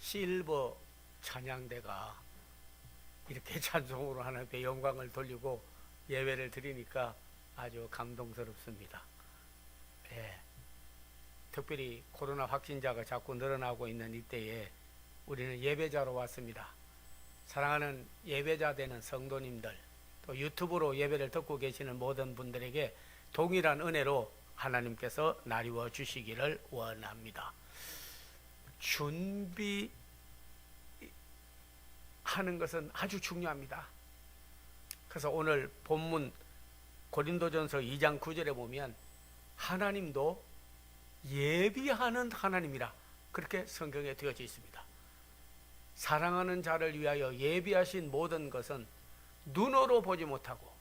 실버 찬양대가 이렇게 찬송으로 하나님께 영광을 돌리고 예배를 드리니까 아주 감동스럽습니다. 예. 특별히 코로나 확진자가 자꾸 늘어나고 있는 이때에 우리는 예배자로 왔습니다. 사랑하는 예배자 되는 성도님들, 또 유튜브로 예배를 듣고 계시는 모든 분들에게 동일한 은혜로 하나님께서 나뉘어 주시기를 원합니다. 준비하는 것은 아주 중요합니다. 그래서 오늘 본문 고린도전서 2장 9절에 보면 하나님도 예비하는 하나님이라 그렇게 성경에 되어져 있습니다. 사랑하는 자를 위하여 예비하신 모든 것은 눈으로 보지 못하고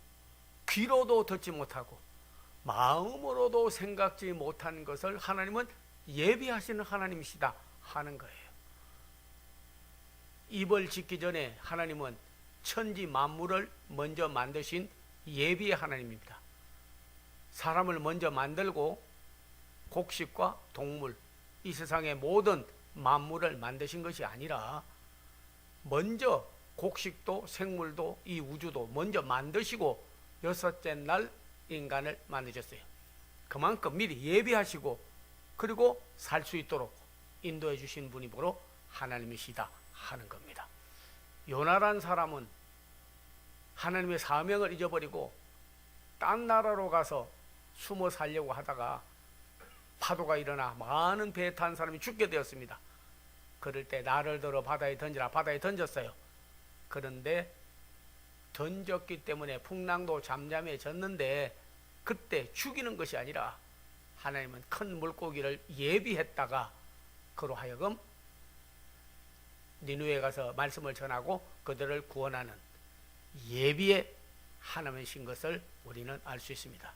귀로도 듣지 못하고 마음으로도 생각지 못한 것을 하나님은 예비하시는 하나님이시다 하는 거예요. 입을 짓기 전에 하나님은 천지 만물을 먼저 만드신 예비의 하나님입니다. 사람을 먼저 만들고 곡식과 동물, 이 세상의 모든 만물을 만드신 것이 아니라 먼저 곡식도 생물도 이 우주도 먼저 만드시고 여섯째 날 인간을 만드셨어요. 그만큼 미리 예비하시고 그리고 살 수 있도록 인도해 주신 분이 바로 하나님이시다 하는 겁니다. 요나란 사람은 하나님의 사명을 잊어버리고 딴 나라로 가서 숨어 살려고 하다가 파도가 일어나 많은 배에 탄 사람이 죽게 되었습니다. 그럴 때 나를 들어 바다에 던지라, 바다에 던졌어요. 그런데 던졌기 때문에 풍랑도 잠잠해졌는데 그때 죽이는 것이 아니라 하나님은 큰 물고기를 예비했다가 그로 하여금 니누에 가서 말씀을 전하고 그들을 구원하는 예비의 하나님이신 것을 우리는 알 수 있습니다.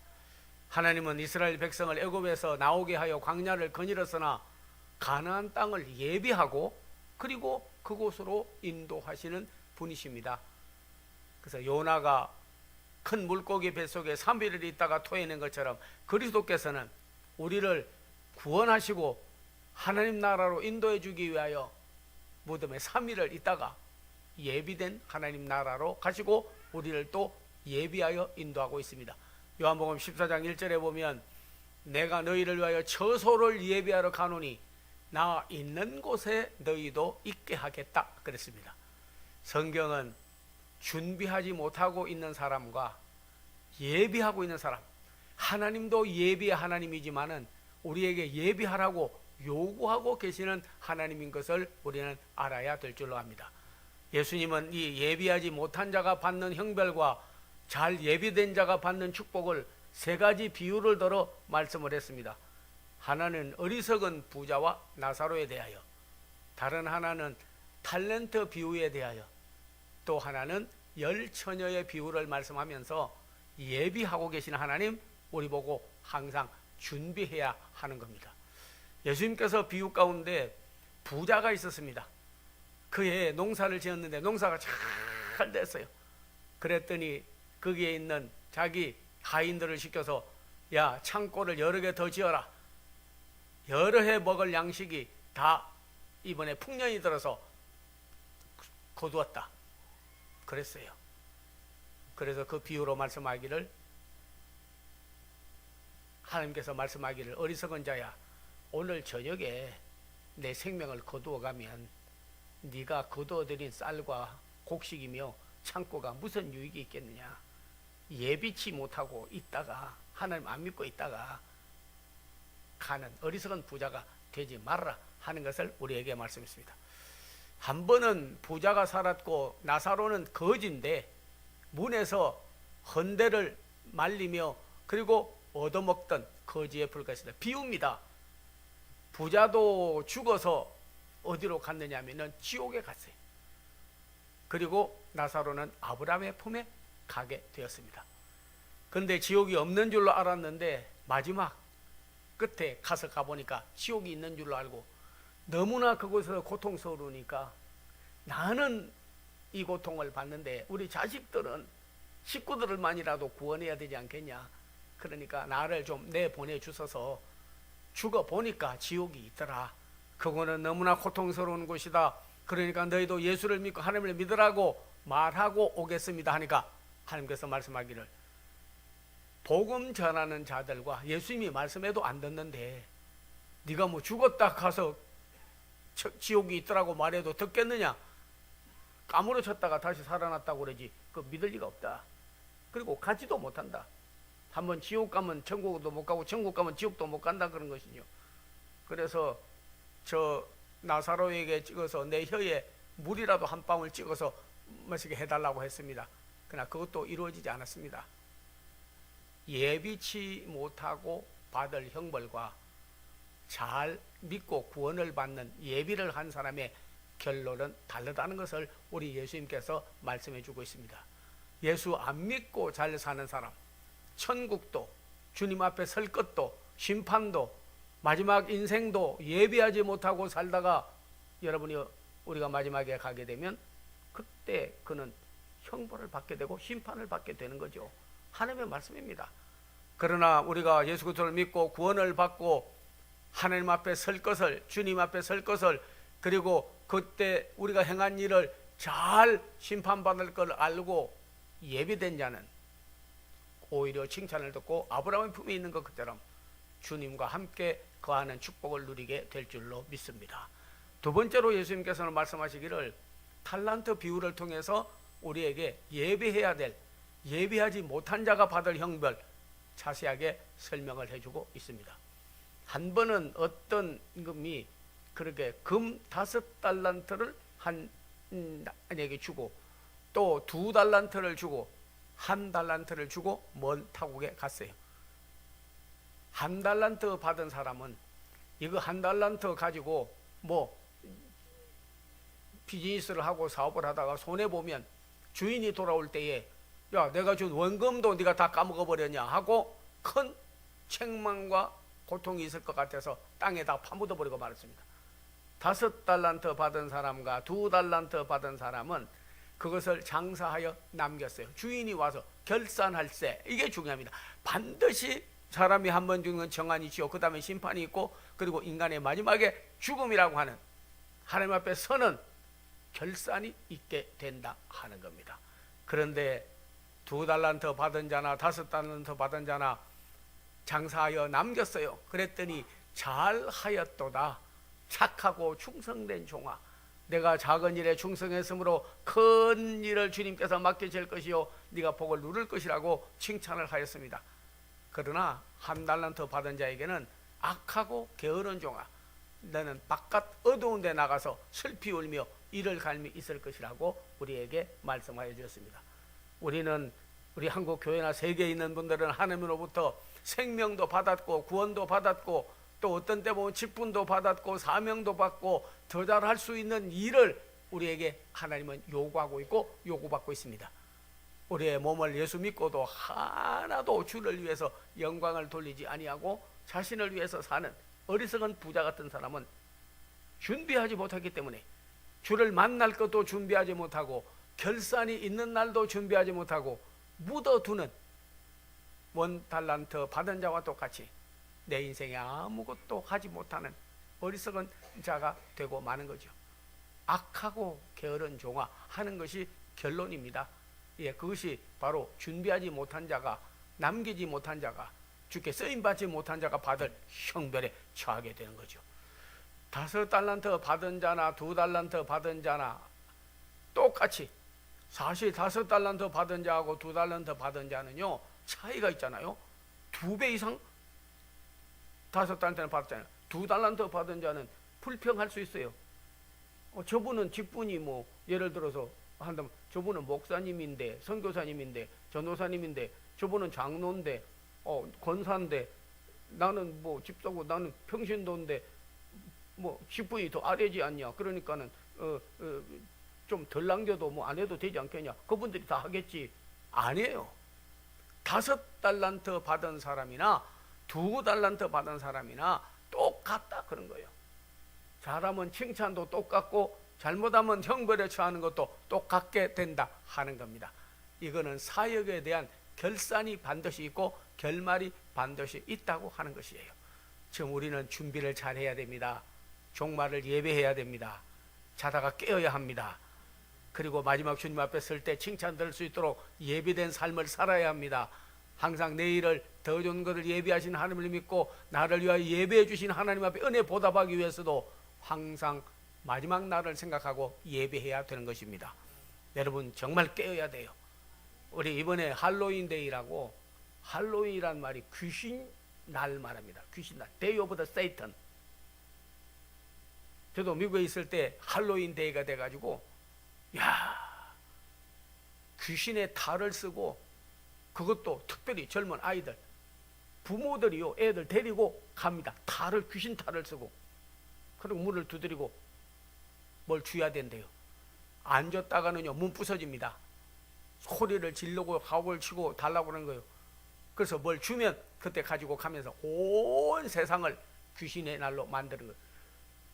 하나님은 이스라엘 백성을 애굽에서 나오게 하여 광야를 거닐었으나 가나안 땅을 예비하고 그리고 그곳으로 인도하시는 분이십니다. 그래서 요나가 큰 물고기 뱃속에 3일을 있다가 토해낸 것처럼 그리스도께서는 우리를 구원하시고 하나님 나라로 인도해 주기 위하여 무덤에 3일을 있다가 예비된 하나님 나라로 가시고 우리를 또 예비하여 인도하고 있습니다. 요한복음 14장 1절에 보면 내가 너희를 위하여 처소를 예비하러 가노니 나 있는 곳에 너희도 있게 하겠다 그랬습니다. 성경은 준비하지 못하고 있는 사람과 예비하고 있는 사람, 하나님도 예비의 하나님이지만은 우리에게 예비하라고 요구하고 계시는 하나님인 것을 우리는 알아야 될 줄로 압니다. 예수님은 이 예비하지 못한 자가 받는 형벌과 잘 예비된 자가 받는 축복을 세 가지 비유를 들어 말씀을 했습니다. 하나는 어리석은 부자와 나사로에 대하여, 다른 하나는 탤런트 비유에 대하여, 또 하나는 열 처녀의 비유를 말씀하면서 예비하고 계신 하나님, 우리 보고 항상 준비해야 하는 겁니다. 예수님께서 비유 가운데 부자가 있었습니다. 그해 농사를 지었는데 농사가 잘 됐어요. 그랬더니 거기에 있는 자기 하인들을 시켜서 야, 창고를 여러 개 더 지어라. 여러 해 먹을 양식이 다 이번에 풍년이 들어서 거두었다 그랬어요. 그래서 그 비유로 말씀하기를, 하나님께서 말씀하기를 어리석은 자야, 오늘 저녁에 내 생명을 거두어가면 네가 거두어들인 쌀과 곡식이며 창고가 무슨 유익이 있겠느냐. 예비치 못하고 있다가, 하나님 안 믿고 있다가 가는 어리석은 부자가 되지 말라 하는 것을 우리에게 말씀했습니다. 한 번은 부자가 살았고 나사로는 거지인데 문에서 헌대를 말리며 그리고 얻어먹던 거지에 불과했습니다. 비유입니다. 부자도 죽어서 어디로 갔느냐 하면 지옥에 갔어요. 그리고 나사로는 아브라함의 품에 가게 되었습니다. 그런데 지옥이 없는 줄로 알았는데 마지막 끝에 가서 가보니까 지옥이 있는 줄로 알고 너무나 그곳에서 고통스러우니까 나는 이 고통을 받는데 우리 자식들은, 식구들만이라도 구원해야 되지 않겠냐. 그러니까 나를 좀 내보내 주셔서 죽어보니까 지옥이 있더라. 그거는 너무나 고통스러운 것이다. 그러니까 너희도 예수를 믿고 하나님을 믿으라고 말하고 오겠습니다 하니까 하나님께서 말씀하기를 복음 전하는 자들과 예수님이 말씀해도 안 듣는데 네가 뭐 죽었다 가서 지옥이 있더라고 말해도 듣겠느냐? 까무러쳤다가 다시 살아났다고 그러지 그 믿을 리가 없다. 그리고 가지도 못한다. 한번 지옥 가면 천국도 못 가고 천국 가면 지옥도 못 간다 그런 것이죠. 그래서 저 나사로에게 찍어서 내 혀에 물이라도 한 방울 찍어서 마시게 해달라고 했습니다. 그러나 그것도 이루어지지 않았습니다. 예비치 못하고 받을 형벌과 잘 믿고 구원을 받는 예비를 한 사람의 결론은 다르다는 것을 우리 예수님께서 말씀해 주고 있습니다. 예수 안 믿고 잘 사는 사람, 천국도 주님 앞에 설 것도 심판도 마지막 인생도 예비하지 못하고 살다가 여러분이 우리가 마지막에 가게 되면 그때 그는 형벌을 받게 되고 심판을 받게 되는 거죠. 하나님의 말씀입니다. 그러나 우리가 예수 그리스도를 믿고 구원을 받고 하나님 앞에 설 것을, 주님 앞에 설 것을, 그리고 그때 우리가 행한 일을 잘 심판받을 걸 알고 예비된 자는 오히려 칭찬을 듣고 아브라함의 품에 있는 것처럼 주님과 함께 거하는 축복을 누리게 될 줄로 믿습니다. 두 번째로 예수님께서는 말씀하시기를 탈란트 비유를 통해서 우리에게 예비해야 될, 예비하지 못한 자가 받을 형벌 자세하게 설명을 해주고 있습니다. 한 번은 어떤 임금이 그렇게 금 5달란트를 한에게 주고 또 2달란트를 주고 1달란트를 주고 먼 타국에 갔어요. 1달란트 받은 사람은 이거 1달란트 가지고 뭐 비즈니스를 하고 사업을 하다가 손해보면 주인이 돌아올 때에 야 내가 준 원금도 네가 다 까먹어버렸냐 하고 큰 책망과 고통이 있을 것 같아서 땅에다 파묻어버리고 말았습니다. 5달란트 받은 사람과 2달란트 받은 사람은 그것을 장사하여 남겼어요. 주인이 와서 결산할세, 이게 중요합니다. 반드시 사람이 한 번 죽는 건 정한이지요. 그 다음에 심판이 있고 그리고 인간의 마지막에 죽음이라고 하는 하나님 앞에 서는 결산이 있게 된다 하는 겁니다. 그런데 2달란트 받은 자나 5달란트 받은 자나 장사하여 남겼어요. 그랬더니 잘하였도다. 착하고 충성된 종아, 내가 작은 일에 충성했으므로 큰 일을 주님께서 맡기실 것이요 네가 복을 누릴 것이라고 칭찬을 하였습니다. 그러나 1달란트 받은 자에게는 악하고 게으른 종아, 너는 바깥 어두운 데 나가서 슬피 울며 이를 갈미 있을 것이라고 우리에게 말씀하여 주셨습니다. 우리는 우리 한국 교회나 세계에 있는 분들은 하나님으로부터 생명도 받았고 구원도 받았고 또 어떤 때 보면 직분도 받았고 사명도 받고 더 잘할 수 있는 일을 우리에게 하나님은 요구하고 있고 요구받고 있습니다. 우리의 몸을 예수 믿고도 하나도 주를 위해서 영광을 돌리지 아니하고 자신을 위해서 사는 어리석은 부자 같은 사람은 준비하지 못하기 때문에 주를 만날 것도 준비하지 못하고 결산이 있는 날도 준비하지 못하고 묻어두는 1달란트 받은 자와 똑같이 내 인생에 아무것도 하지 못하는 어리석은 자가 되고 마는 거죠. 악하고 게으른 종아 하는 것이 결론입니다. 예, 그것이 바로 준비하지 못한 자가, 남기지 못한 자가, 주께 쓰임받지 못한 자가 받을 형벌에 처하게 되는 거죠. 5달란트 받은 자나 2달란트 받은 자나 똑같이, 사실 5달란트 받은 자하고 2달란트 받은 자는요 차이가 있잖아요. 2배 이상 5달란트는 받았잖아요. 2달란트 받은 자는 불평할 수 있어요. 저분은 직분이 뭐 예를 들어서 한다면 저분은 목사님인데, 선교사님인데, 전도사님인데, 저분은 장로인데, 권사인데, 나는 뭐 집사고 나는 평신도인데 뭐 직분이 더 아래지 않냐. 그러니까는 좀 덜 남겨도 뭐 안 해도 되지 않겠냐. 그분들이 다 하겠지. 아니에요. 5달란트 받은 사람이나 2달란트 받은 사람이나 똑같다 그런 거예요. 잘하면 칭찬도 똑같고 잘못하면 형벌에 처하는 것도 똑같게 된다 하는 겁니다. 이거는 사역에 대한 결산이 반드시 있고 결말이 반드시 있다고 하는 것이에요. 지금 우리는 준비를 잘 해야 됩니다. 종말을 예배해야 됩니다. 자다가 깨어야 합니다. 그리고 마지막 주님 앞에 설 때 칭찬 들을 수 있도록 예비된 삶을 살아야 합니다. 항상 내일을 더 좋은 것을 예비하신 하나님을 믿고 나를 위하여 예배해 주신 하나님 앞에 은혜 보답하기 위해서도 항상 마지막 날을 생각하고 예배해야 되는 것입니다. 여러분 정말 깨어야 돼요. 우리 이번에 할로윈 데이라고, 할로윈이란 말이 귀신 날 말합니다. 귀신 날, Day of the Satan. 저도 미국에 있을 때 할로윈 데이가 돼가지고 귀신의 탈을 쓰고, 그것도 특별히 젊은 아이들, 부모들이요 애들 데리고 갑니다. 탈을, 귀신 탈을 쓰고, 그리고 문을 두드리고 뭘 줘야 된대요. 안 줬다가는요 문 부서집니다. 소리를 지르고 가옥을 치고 달라고 하는 거예요. 그래서 뭘 주면 그때 가지고 가면서 온 세상을 귀신의 날로 만드는 거예요.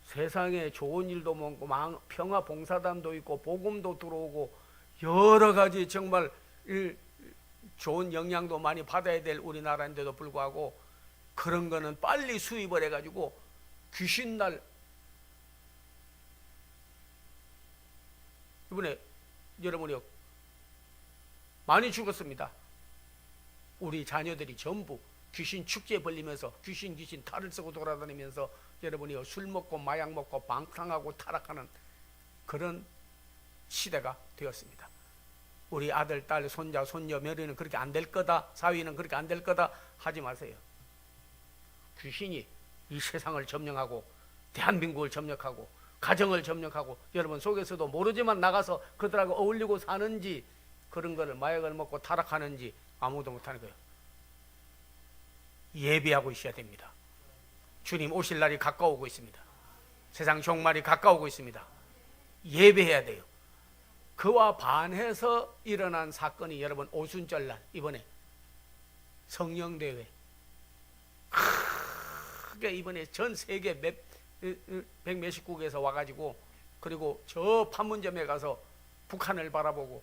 세상에 좋은 일도 많고 평화 봉사단도 있고 복음도 들어오고 여러 가지 정말 좋은 영향도 많이 받아야 될 우리나라인데도 불구하고 그런 거는 빨리 수입을 해가지고 귀신날, 이번에 여러분이 많이 죽었습니다. 우리 자녀들이 전부 귀신 축제에 벌리면서 귀신 탈을 쓰고 돌아다니면서 여러분이 술 먹고 마약 먹고 방탕하고 타락하는 그런 시대가 되었습니다. 우리 아들, 딸, 손자, 손녀, 며느리는 그렇게 안 될 거다, 사위는 그렇게 안 될 거다 하지 마세요. 귀신이 이 세상을 점령하고 대한민국을 점령하고 가정을 점령하고 여러분 속에서도 모르지만 나가서 그들하고 어울리고 사는지, 그런 거를 마약을 먹고 타락하는지 아무도 못하는 거예요. 예비하고 있어야 됩니다. 주님 오실 날이 가까우고 있습니다. 세상 종말이 가까우고 있습니다. 예배해야 돼요. 그와 반해서 일어난 사건이 여러분 오순절날 이번에 성령대회, 크게 이번에 전 세계 백 몇십 국에서 와가지고, 그리고 저 판문점에 가서 북한을 바라보고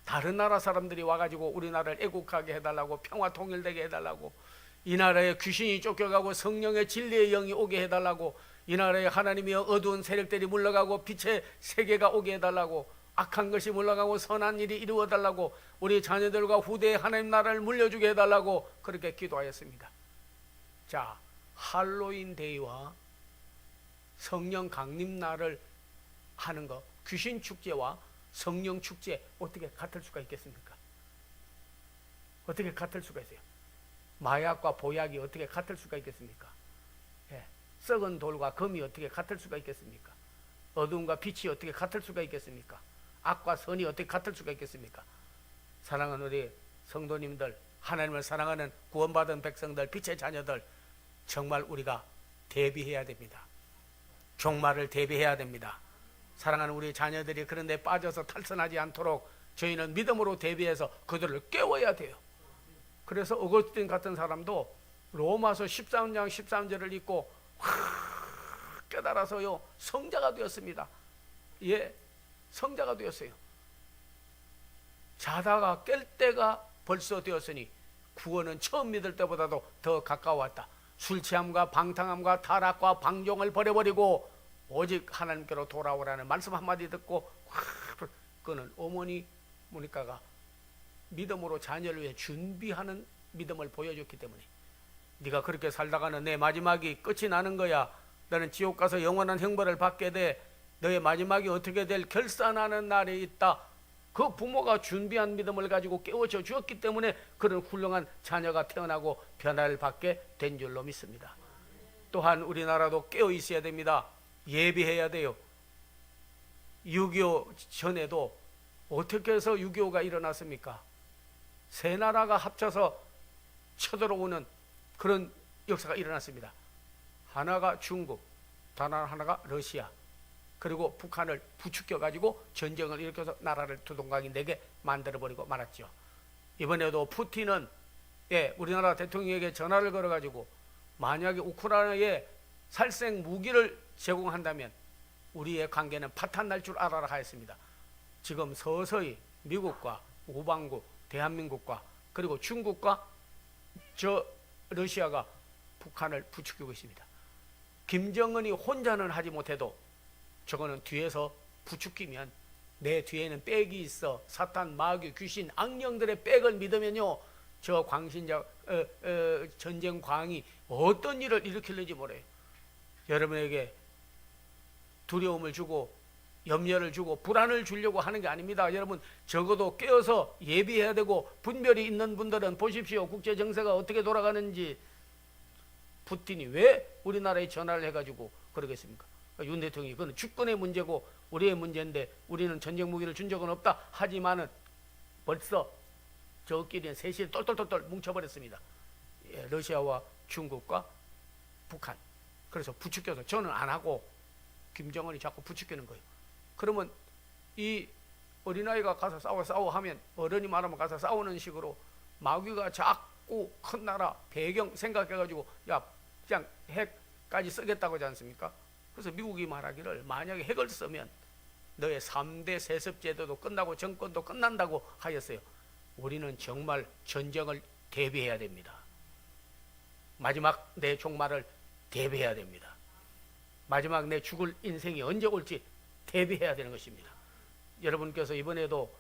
다른 나라 사람들이 와가지고 우리나라를 애국하게 해달라고, 평화 통일되게 해달라고, 이 나라에 귀신이 쫓겨가고 성령의 진리의 영이 오게 해달라고, 이 나라에 하나님의 어두운 세력들이 물러가고 빛의 세계가 오게 해달라고, 악한 것이 물러가고 선한 일이 이루어달라고, 우리 자녀들과 후대에 하나님 나라를 물려주게 해달라고 그렇게 기도하였습니다. 자, 할로윈 데이와 성령 강림날을 하는 거, 귀신 축제와 성령 축제 어떻게 같을 수가 있겠습니까? 어떻게 같을 수가 있어요? 마약과 보약이 어떻게 같을 수가 있겠습니까? 예. 썩은 돌과 금이 어떻게 같을 수가 있겠습니까? 어둠과 빛이 어떻게 같을 수가 있겠습니까? 악과 선이 어떻게 같을 수가 있겠습니까? 사랑하는 우리 성도님들, 하나님을 사랑하는 구원받은 백성들, 빛의 자녀들, 정말 우리가 대비해야 됩니다. 종말을 대비해야 됩니다. 사랑하는 우리 자녀들이 그런 데 빠져서 탈선하지 않도록 저희는 믿음으로 대비해서 그들을 깨워야 돼요. 그래서 어거스틴 같은 사람도 로마서 13장 13절을 읽고 깨달아서요 성자가 되었습니다. 예, 성자가 되었어요. 자다가 깰 때가 벌써 되었으니 구원은 처음 믿을 때보다도 더 가까웠다. 술 취함과 방탕함과 타락과 방종을 버려버리고 오직 하나님께로 돌아오라는 말씀 한마디 듣고 그는 어머니 모니카가 믿음으로 자녀를 위해 준비하는 믿음을 보여줬기 때문에, 네가 그렇게 살다가는 내 마지막이 끝이 나는 거야. 너는 지옥 가서 영원한 형벌을 받게 돼. 너의 마지막이 어떻게 될 결산하는 날이 있다. 그 부모가 준비한 믿음을 가지고 깨워줘 주었기 때문에 그런 훌륭한 자녀가 태어나고 변화를 받게 된 줄로 믿습니다. 또한 우리나라도 깨어 있어야 됩니다. 예비해야 돼요. 6.25 전에도 어떻게 해서 6.25가 일어났습니까? 세 나라가 합쳐서 쳐들어오는 그런 역사가 일어났습니다. 하나가 중국, 다른 하나가 러시아, 그리고 북한을 부추겨 가지고 전쟁을 일으켜서 나라를 두동강이 내게 만들어버리고 말았죠. 이번에도 푸틴은 우리나라 대통령에게 전화를 걸어 가지고 만약에 우크라이나에 살생 무기를 제공한다면 우리의 관계는 파탄 날 줄 알아라 하였습니다. 지금 서서히 미국과 우방국, 대한민국과 그리고 중국과 러시아가 북한을 부추기고 있습니다. 김정은이 혼자는 하지 못해도 저거는 뒤에서 부추기면, 내 뒤에는 백이 있어. 사탄, 마귀, 귀신, 악령들의 백을 믿으면요, 저 광신자 전쟁 광이 어떤 일을 일으킬는지 모르요. 여러분에게 두려움을 주고 염려를 주고 불안을 주려고 하는 게 아닙니다. 여러분, 적어도 깨어서 예비해야 되고, 분별이 있는 분들은 보십시오. 국제 정세가 어떻게 돌아가는지. 푸틴이 왜 우리나라에 전화를 해가지고 그러겠습니까? 윤 대통령이 그건 주권의 문제고 우리의 문제인데, 우리는 전쟁 무기를 준 적은 없다 하지만은 벌써 저끼리는 셋이 똘똘똘똘 뭉쳐버렸습니다. 예, 러시아와 중국과 북한. 그래서 부추겨서 저는 안 하고 김정은이 자꾸 부추기는 거예요. 그러면 이 어린아이가 가서 싸워 하면, 어른이 말하면 가서 싸우는 식으로 마귀가 자꾸 큰 나라 배경 생각해가지고 야 그냥 핵까지 쓰겠다고 하지 않습니까? 그래서 미국이 말하기를, 만약에 핵을 쓰면 너의 3대 세습제도도 끝나고 정권도 끝난다고 하였어요. 우리는 정말 전쟁을 대비해야 됩니다. 마지막 내 종말을 대비해야 됩니다. 마지막 내 죽을 인생이 언제 올지 대비해야 되는 것입니다. 여러분께서 이번에도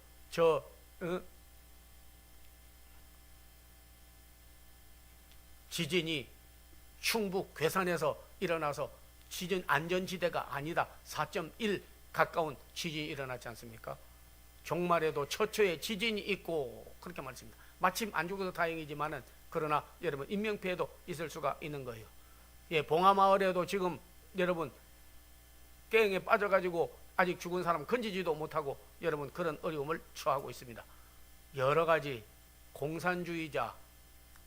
지진이 충북 괴산에서 일어나서 지진 안전지대가 아니다, 4.1 가까운 지진이 일어났지 않습니까? 종말에도 처처에 지진이 있고 그렇게 말했습니다. 마침 안 죽어서 다행이지만은, 그러나 여러분 인명피해도 있을 수가 있는 거예요. 예, 봉하마을에도 지금 여러분 깽에 빠져가지고 아직 죽은 사람 건지지도 못하고 여러분 그런 어려움을 처하고 있습니다. 여러 가지 공산주의자,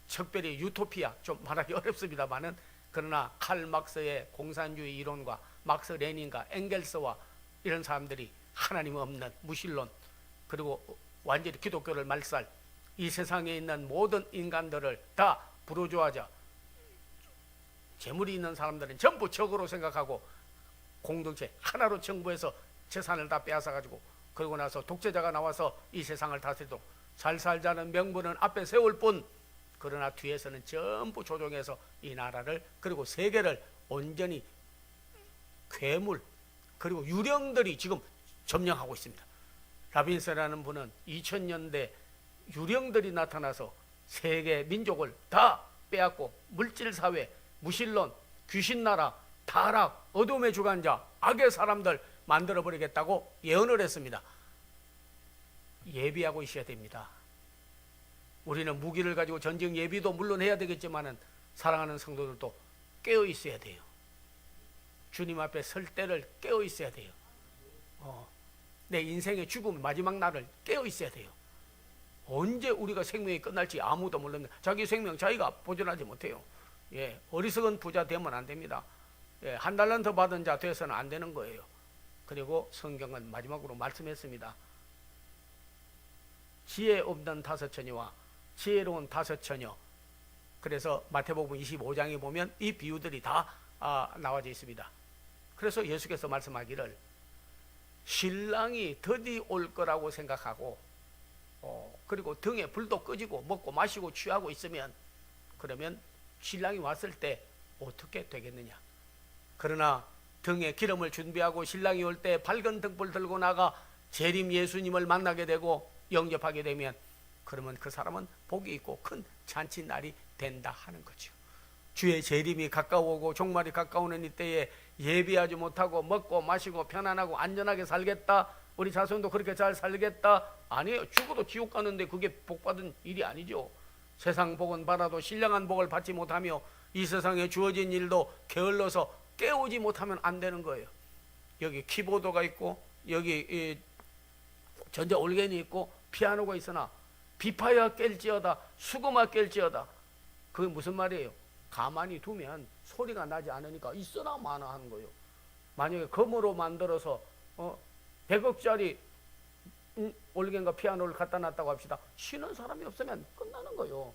특별히 유토피아, 좀 말하기 어렵습니다만은, 그러나 칼 막스의 공산주의 이론과 막스 레닌과 엥겔스와 이런 사람들이 하나님 없는 무신론, 그리고 완전히 기독교를 말살, 이 세상에 있는 모든 인간들을 다 부르주아자, 재물이 있는 사람들은 전부 적으로 생각하고 공동체 하나로 정부해서 재산을 다 빼앗아가지고, 그러고 나서 독재자가 나와서 이 세상을 다스리도록 잘 살자는 명분은 앞에 세울 뿐, 그러나 뒤에서는 전부 조종해서 이 나라를, 그리고 세계를 온전히 괴물 그리고 유령들이 지금 점령하고 있습니다. 라빈스라는 분은 2000년대 유령들이 나타나서 세계 민족을 다 빼앗고 물질사회, 무신론, 귀신나라, 타락, 어둠의 주관자, 악의 사람들 만들어버리겠다고 예언을 했습니다. 예비하고 있어야 됩니다. 우리는 무기를 가지고 전쟁 예비도 물론 해야 되겠지만은, 사랑하는 성도들도 깨어 있어야 돼요. 주님 앞에 설 때를 깨어 있어야 돼요. 내 인생의 죽음 마지막 날을 깨어 있어야 돼요. 언제 우리가 생명이 끝날지 아무도 모릅니다. 자기 생명 자기가 보존하지 못해요. 예, 어리석은 부자 되면 안 됩니다. 예, 한 달란트 받은 자 돼서는 안 되는 거예요. 그리고 성경은 마지막으로 말씀했습니다. 지혜 없는 다섯 처녀와 지혜로운 다섯 처녀. 그래서 마태복음 25장에 보면 이 비유들이 다 나와져 있습니다. 그래서 예수께서 말씀하기를, 신랑이 더디 올 거라고 생각하고 그리고 등에 불도 꺼지고 먹고 마시고 취하고 있으면, 그러면 신랑이 왔을 때 어떻게 되겠느냐. 그러나 등에 기름을 준비하고 신랑이 올 때 밝은 등불 들고 나가 재림 예수님을 만나게 되고 영접하게 되면, 그러면 그 사람은 복이 있고 큰 잔치날이 된다 하는 거죠. 주의 재림이 가까워오고 종말이 가까우는 이때에 예비하지 못하고 먹고 마시고 편안하고 안전하게 살겠다, 우리 자손도 그렇게 잘 살겠다, 아니에요. 죽어도 지옥 가는데 그게 복받은 일이 아니죠. 세상 복은 받아도 신령한 복을 받지 못하며 이 세상에 주어진 일도 게을러서 깨우지 못하면 안 되는 거예요. 여기 키보드가 있고 여기 전자 올겐이 있고 피아노가 있으나 비파야 깰지어다 수금아 깰지어다. 그게 무슨 말이에요? 가만히 두면 소리가 나지 않으니까 있으나 마나 하는 거예요. 만약에 금으로 만들어서 100억짜리 올겐과 피아노를 갖다 놨다고 합시다. 쉬는 사람이 없으면 끝나는 거예요.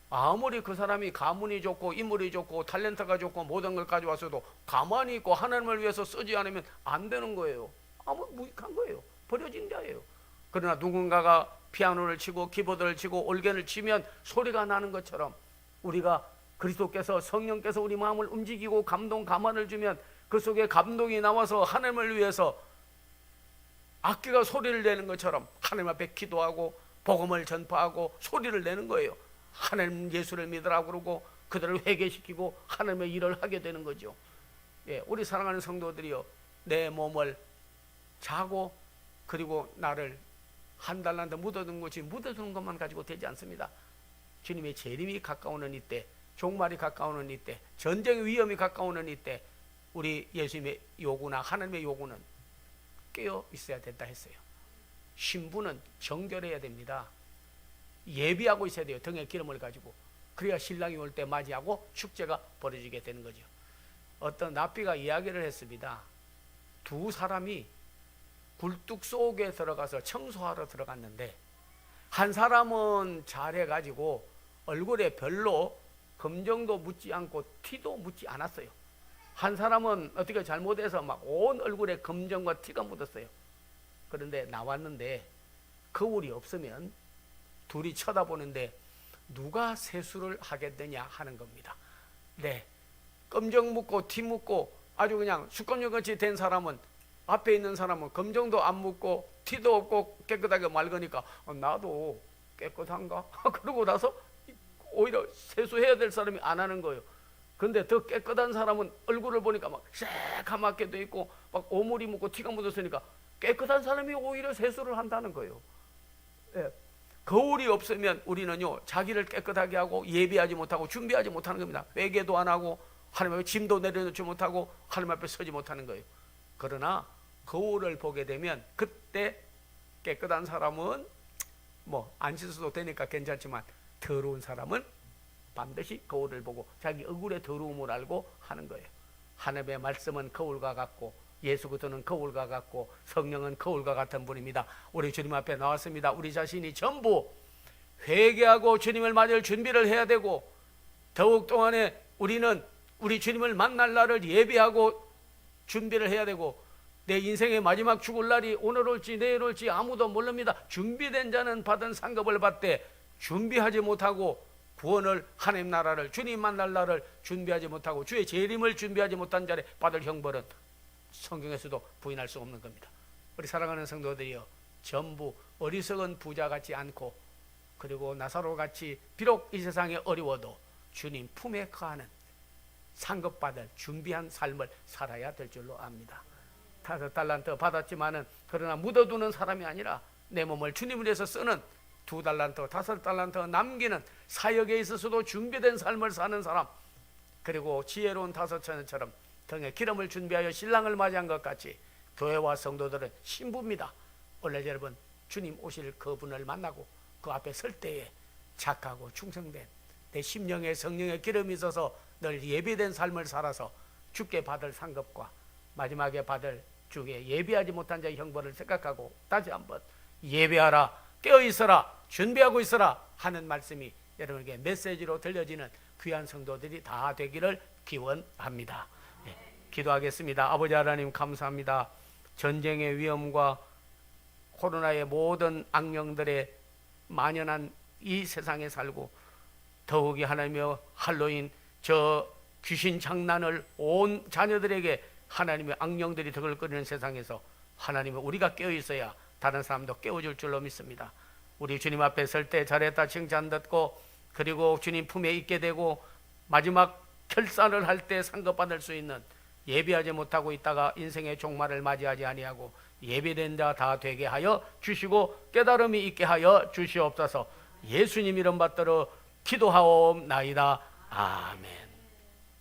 아무리 그 사람이 가문이 좋고 인물이 좋고 탤런트가 좋고 모든 걸 가져왔어도 가만히 있고 하나님을 위해서 쓰지 않으면 안 되는 거예요. 아무 무익한 거예요. 버려진 자예요. 그러나 누군가가 피아노를 치고 키보드를 치고 올겐을 치면 소리가 나는 것처럼, 우리가 그리스도께서 성령께서 우리 마음을 움직이고 감동 감화를 주면 그 속에 감동이 나와서 하나님을 위해서 악기가 소리를 내는 것처럼 하나님 앞에 기도하고 복음을 전파하고 소리를 내는 거예요. 하나님 예수를 믿으라고 그러고 그들을 회개시키고 하나님의 일을 하게 되는 거죠. 예, 우리 사랑하는 성도들이요, 내 몸을 자고 그리고 나를 한 달란트 묻어둔 것이 묻어두는 것만 가지고 되지 않습니다. 주님의 재림이 가까우는 이때, 종말이 가까우는 이때, 전쟁의 위험이 가까우는 이때 우리 예수님의 요구나 하나님의 요구는 깨어 있어야 된다 했어요. 신부는 정결해야 됩니다. 예비하고 있어야 돼요. 등에 기름을 가지고. 그래야 신랑이 올 때 맞이하고 축제가 벌어지게 되는 거죠. 어떤 랍비가 이야기를 했습니다. 두 사람이 굴뚝 속에 들어가서 청소하러 들어갔는데 한 사람은 잘해가지고 얼굴에 별로 검정도 묻지 않고 티도 묻지 않았어요. 한 사람은 어떻게 잘못해서 막 온 얼굴에 검정과 티가 묻었어요. 그런데 나왔는데 거울이 없으면 둘이 쳐다보는데 누가 세수를 하겠느냐 하는 겁니다. 네, 검정 묻고 티 묻고 아주 그냥 숯검정같이 된 사람은, 앞에 있는 사람은 검정도 안 묻고 티도 없고 깨끗하게 맑으니까 나도 깨끗한가? 그러고 나서 오히려 세수해야 될 사람이 안 하는 거예요. 근데 더 깨끗한 사람은 얼굴을 보니까 막 새카맣게 돼 있고 막 오물이 묻고 티가 묻었으니까 깨끗한 사람이 오히려 세수를 한다는 거예요. 예. 거울이 없으면 우리는요, 자기를 깨끗하게 하고 예비하지 못하고 준비하지 못하는 겁니다. 회개도 안 하고 하나님 앞에 짐도 내려놓지 못하고 하나님 앞에 서지 못하는 거예요. 그러나 거울을 보게 되면 그때 깨끗한 사람은 뭐 안 씻어도 되니까 괜찮지만 더러운 사람은 반드시 거울을 보고 자기 얼굴의 더러움을 알고 하는 거예요. 하나님의 말씀은 거울과 같고 예수 그리스도는 거울과 같고 성령은 거울과 같은 분입니다. 우리 주님 앞에 나왔습니다. 우리 자신이 전부 회개하고 주님을 맞을 준비를 해야 되고, 더욱 동안에 우리는 우리 주님을 만날 날을 예비하고 준비를 해야 되고, 내 인생의 마지막 죽을 날이 오늘 올지 내일 올지 아무도 모릅니다. 준비된 자는 받은 상급을 받되 준비하지 못하고 구원을, 하나님 나라를, 주님 만날 날을 준비하지 못하고 주의 재림을 준비하지 못한 자를 받을 형벌은 성경에서도 부인할 수 없는 겁니다. 우리 사랑하는 성도들이여, 전부 어리석은 부자 같지 않고 그리고 나사로 같이 비록 이 세상에 어려워도 주님 품에 거하는 상급받을 준비한 삶을 살아야 될 줄로 압니다. 5달란트 받았지만은 그러나 묻어두는 사람이 아니라 내 몸을 주님을 위해서 쓰는 2달란트, 5달란트 남기는 사역에 있어서도 준비된 삶을 사는 사람, 그리고 지혜로운 5처녀처럼 등에 기름을 준비하여 신랑을 맞이한 것 같이 교회와 성도들은 신부입니다. 원래 여러분, 주님 오실 그분을 만나고 그 앞에 설 때에 착하고 충성된 내 심령에 성령의 기름이 있어서 늘 예비된 삶을 살아서 주께 받을 상급과 마지막에 받을 주께 예비하지 못한 자의 형벌을 생각하고 다시 한번 예배하라, 깨어있어라, 준비하고 있어라 하는 말씀이 여러분에게 메시지로 들려지는 귀한 성도들이 다 되기를 기원합니다. 네, 기도하겠습니다. 아버지 하나님 감사합니다. 전쟁의 위험과 코로나의 모든 악령들의 만연한 이 세상에 살고, 더욱이 하나님의 할로윈 저 귀신 장난을 온 자녀들에게 하나님의 악령들이 덕을거리는 세상에서 하나님은 우리가 깨어있어야 다른 사람도 깨워줄 줄로 믿습니다. 우리 주님 앞에 설 때 잘했다 칭찬 듣고, 그리고 주님 품에 있게 되고 마지막 결산을 할 때 상급받을 수 있는, 예비하지 못하고 있다가 인생의 종말을 맞이하지 아니하고 예비된 자 다 되게 하여 주시고 깨달음이 있게 하여 주시옵소서. 예수님 이름 받들어 기도하옵나이다. 아멘.